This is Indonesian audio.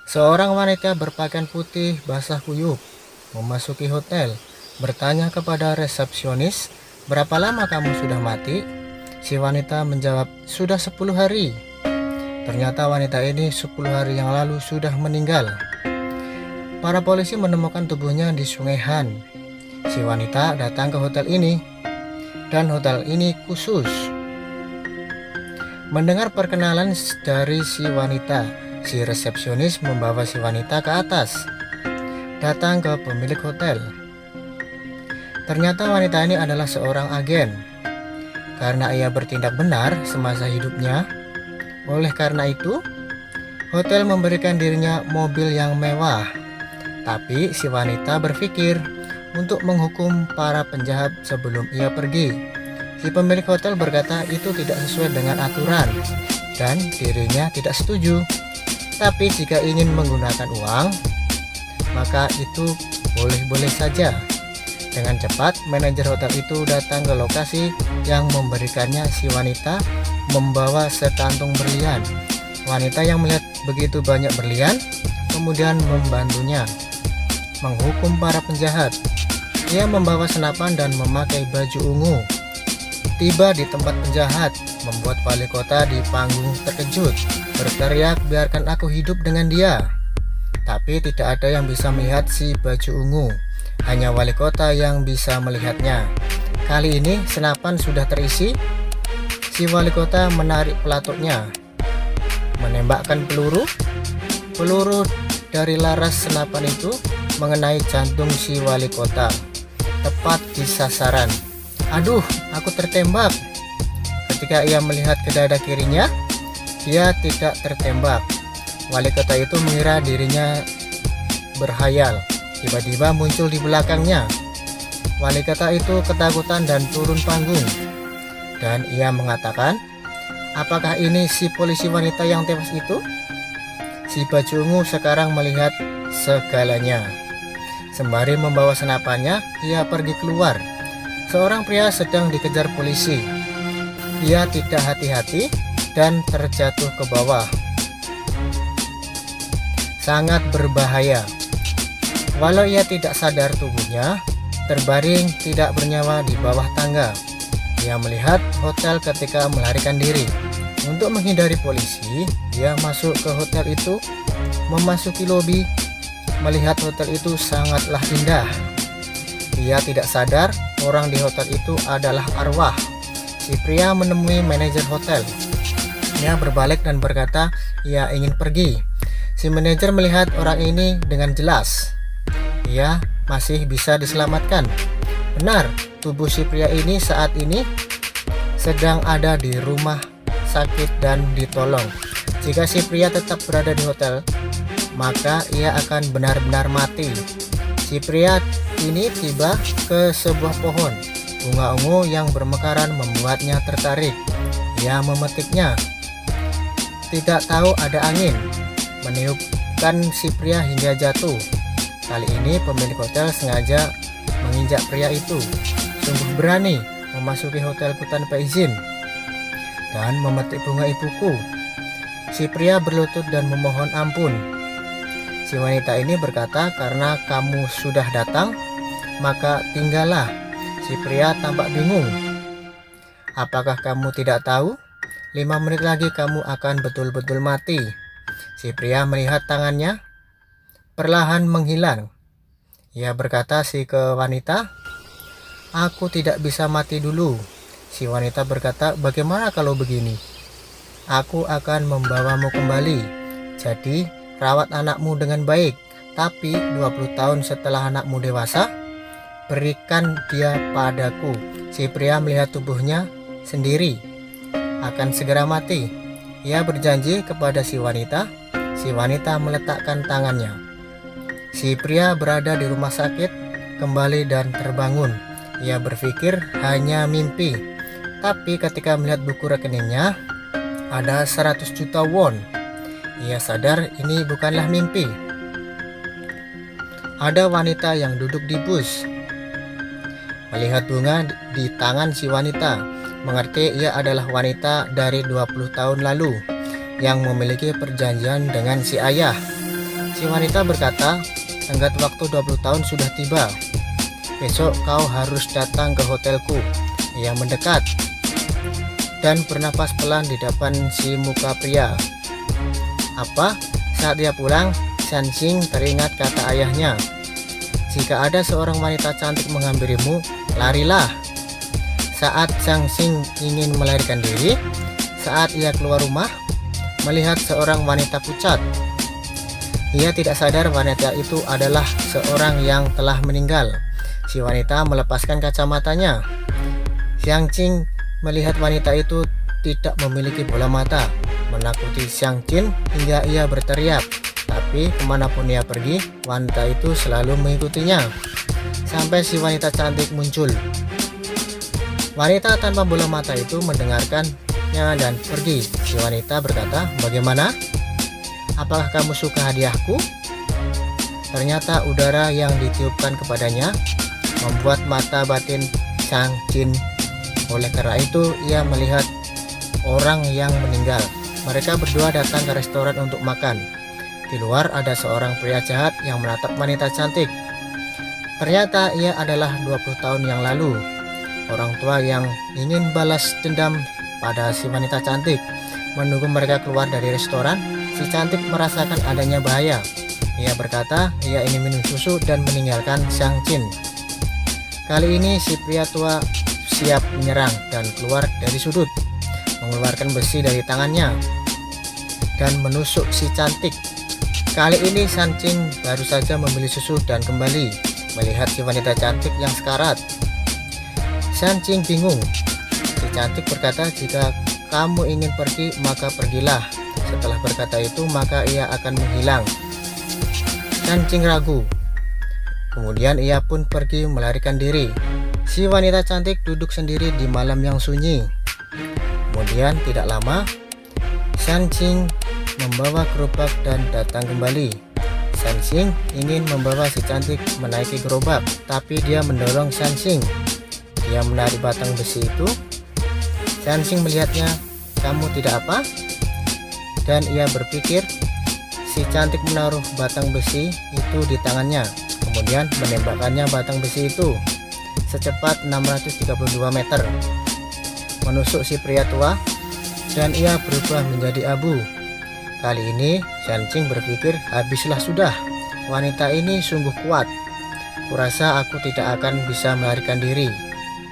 Seorang wanita berpakaian putih basah kuyup memasuki hotel, bertanya kepada resepsionis, "Berapa lama kamu sudah mati?" Si wanita menjawab, "Sudah 10 hari." Ternyata wanita ini 10 hari yang lalu sudah meninggal. Para polisi menemukan tubuhnya di Sungai Han. Si wanita datang ke hotel ini, dan hotel ini khusus. Mendengar perkenalan dari si wanita, si resepsionis membawa si wanita ke atas, datang ke pemilik hotel. Ternyata wanita ini adalah seorang agen. Karena ia bertindak benar semasa hidupnya, oleh karena itu, hotel memberikan dirinya mobil yang mewah. Tapi si wanita berpikir untuk menghukum para penjahat sebelum ia pergi. Si pemilik hotel berkata itu tidak sesuai dengan aturan dan dirinya tidak setuju. Tapi jika ingin menggunakan uang, maka itu boleh-boleh saja. Dengan cepat, manajer hotel itu datang ke lokasi yang memberikannya si wanita membawa sekantung berlian. Wanita yang melihat begitu banyak berlian kemudian membantunya menghukum para penjahat. Ia membawa senapan dan memakai baju ungu. Tiba di tempat penjahat, membuat wali kota di panggung terkejut, berteriak, "Biarkan aku hidup dengan dia." Tapi tidak ada yang bisa melihat si baju ungu. Hanya wali kota yang bisa melihatnya. Kali ini senapan sudah terisi. Si wali kota menarik pelatuknya, menembakkan peluru. Peluru dari laras senapan itu mengenai jantung si wali kota, tepat di sasaran. "Aduh, aku tertembak." Ketika ia melihat ke dada kirinya, dia tidak tertembak. Wali kota itu mengira dirinya berhayal. Tiba-tiba muncul di belakangnya. Wali kota itu ketakutan dan turun panggung. Dan ia mengatakan, "Apakah ini si polisi wanita yang tewas itu?" Si baju ungu sekarang melihat segalanya. Sembari membawa senapannya, ia pergi keluar. Seorang pria sedang dikejar polisi. Ia tidak hati-hati dan terjatuh ke bawah. Sangat berbahaya. Walau ia tidak sadar, tubuhnya terbaring tidak bernyawa di bawah tangga. Ia melihat hotel ketika melarikan diri. Untuk menghindari polisi, dia masuk ke hotel itu, memasuki lobi, melihat hotel itu sangatlah indah. Ia tidak sadar orang di hotel itu adalah arwah. Si pria menemui manajer hotel. Ia berbalik dan berkata ia ingin pergi. Si manajer melihat orang ini dengan jelas. Ia masih bisa diselamatkan. Benar, tubuh si pria ini saat ini sedang ada di rumah sakit dan ditolong. Jika si pria tetap berada di hotel, maka ia akan benar-benar mati. Si pria ini tiba ke sebuah pohon. Bunga ungu yang bermekaran membuatnya tertarik. Ia memetiknya. Tidak tahu ada angin meniupkan si pria hingga jatuh. Kali ini pemilik hotel sengaja menginjak pria itu. Sungguh berani memasuki hotelku tanpa izin dan memetik bunga ibuku. Si pria berlutut dan memohon ampun. Si wanita ini berkata, "Karena kamu sudah datang, maka tinggallah." Si pria tampak bingung. "Apakah kamu tidak tahu? 5 menit lagi kamu akan betul-betul mati." Si pria melihat tangannya perlahan menghilang. Ia berkata ke wanita, "Aku tidak bisa mati dulu." Si wanita berkata, "Bagaimana kalau begini? Aku akan membawamu kembali. Jadi rawat anakmu dengan baik. Tapi 20 tahun setelah anakmu dewasa, berikan dia padaku." Si pria melihat tubuhnya sendiri akan segera mati. Ia berjanji kepada si wanita. Si wanita meletakkan tangannya. Si pria berada di rumah sakit kembali dan terbangun. Ia berpikir hanya mimpi. Tapi ketika melihat buku rekeningnya, ada 100 juta won. Ia sadar ini bukanlah mimpi. Ada wanita yang duduk di bus. Melihat bunga di tangan si wanita, mengerti ia adalah wanita dari 20 tahun lalu yang memiliki perjanjian dengan si ayah. Si wanita berkata, "Tenggat waktu 20 tahun sudah tiba. Besok kau harus datang ke hotelku." Ia mendekat dan bernapas pelan di depan si muka pria. Apa? Saat dia pulang, Shansing teringat kata ayahnya, "Jika ada seorang wanita cantik menghampirimu, larilah." Saat Shansing ingin melarikan diri, saat ia keluar rumah, melihat seorang wanita pucat. Ia tidak sadar wanita itu adalah seorang yang telah meninggal. Si wanita melepaskan kacamatanya. Shansing melihat wanita itu tidak memiliki bola mata, menakuti Shansing hingga ia berteriak. Tapi kemanapun ia pergi, wanita itu selalu mengikutinya, sampai si wanita cantik muncul. Wanita tanpa bola mata itu mendengarkannya dan pergi. Si wanita berkata, "Bagaimana? Apakah kamu suka hadiahku?" Ternyata udara yang ditiupkan kepadanya membuat mata batin Shansing. Oleh karena itu, ia melihat orang yang meninggal. Mereka berdua datang ke restoran untuk makan. Di luar ada seorang pria jahat yang menatap wanita cantik. Ternyata ia adalah 20 tahun yang lalu orang tua yang ingin balas dendam pada si wanita cantik. Menunggu mereka keluar dari restoran, si cantik merasakan adanya bahaya. Ia berkata ia ingin minum susu dan meninggalkan Shansing. Kali ini si pria tua siap menyerang dan keluar dari sudut, mengeluarkan besi dari tangannya dan menusuk si cantik. Kali ini Shansing baru saja membeli susu dan kembali melihat si wanita cantik yang sekarat. Shansing bingung. Si cantik berkata, "Jika kamu ingin pergi, maka pergilah." Setelah berkata itu, maka ia akan menghilang. Shansing ragu. Kemudian ia pun pergi melarikan diri. Si wanita cantik duduk sendiri di malam yang sunyi. Kemudian tidak lama, Shansing membawa gerobak dan datang kembali. Shansing ingin membawa si cantik menaiki gerobak, tapi dia mendorong Shansing. Dia menarik batang besi itu. Shansing melihatnya, "Kamu tidak apa?" Dan ia berpikir si cantik menaruh batang besi itu di tangannya, kemudian menembakkannya batang besi itu secepat 632 meter, menusuk si pria tua, dan ia berubah menjadi abu. Kali ini Shansing berpikir, "Habislah sudah, wanita ini sungguh kuat. Kurasa aku tidak akan bisa melarikan diri."